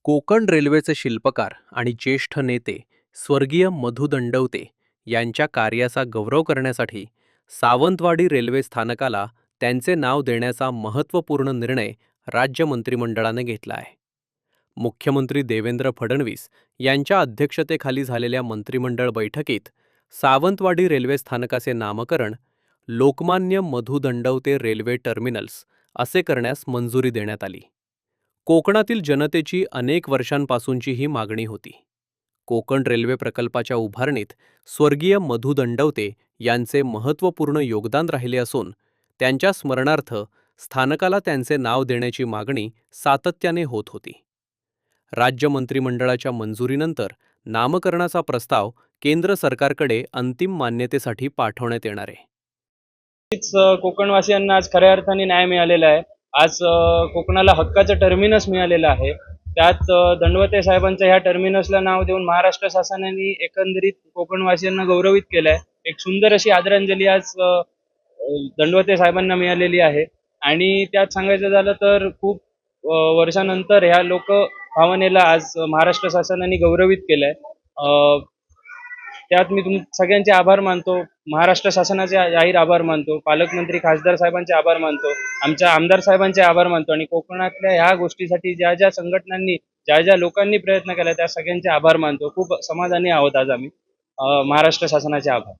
कोकण रेल्वेचे शिल्पकार आणि ज्येष्ठ नेते स्वर्गीय मधु दंडवते यांच्या कार्याचा गौरव करण्यासाठी सावंतवाडी रेल्वे स्थानकाला त्यांचे नाव देण्याचा महत्त्वपूर्ण निर्णय राज्य मंत्रिमंडळाने घेतला आहे. मुख्यमंत्री देवेंद्र फडणवीस यांच्या अध्यक्षतेखाली झालेल्या मंत्रिमंडळ बैठकीत सावंतवाडी रेल्वे स्थानकाचे नामकरण लोकमान्य मधु दंडवते रेल्वे टर्मिनल्स असे करण्यास मंजुरी देण्यात आली. कोकणातील जनतेची अनेक वर्षांपासूनची ही मागणी होती. कोकण रेल्वे प्रकल्पाच्या उभारणीत स्वर्गीय मधु दंडवते यांचे महत्त्वपूर्ण योगदान राहिले असून त्यांच्या स्मरणार्थ स्थानकाला त्यांचे नाव देण्याची मागणी सातत्याने होत होती. राज्य मंत्रिमंडळाच्या मंजुरीनंतर नामकरणाचा प्रस्ताव केंद्र सरकारकडे अंतिम मान्यतेसाठी पाठवण्यात येणार आहे. कोकणवासियांना आज खऱ्या अर्थाने न्याय मिळालेला आहे. आज कोकणाला हक्काचं टर्मिनस मिळालेलं आहे. त्यात दंडवते साहेबांच्या ह्या टर्मिनसला नाव देऊन महाराष्ट्र शासनाने एकंदरीत कोकणवासियांना गौरवित केलं आहे. एक सुंदर अशी आदरांजली आज दंडवते साहेबांना मिळालेली आहे. आणि त्यात सांगायचं झालं तर खूप वर्षानंतर ह्या लोक भावनेला आज महाराष्ट्र शासनाने गौरवित केलंय. त्यात मी सगळ्यांचे आभार मानतो. महाराष्ट्र शासनाचे जाहीर आभार मानतो. पालकमंत्री खासदार साहेबांचे आभार मानतो. आमच्या आमदार साहेबांचे आभार मानतो. आणि कोकणातल्या ह्या गोष्टीसाठी ज्या ज्या संघटनांनी ज्या लोकांनी प्रयत्न केला त्या सगळ्यांचे आभार मानतो. खूप समाधानी आहोत आज आम्ही. महाराष्ट्र शासनाचे आभार.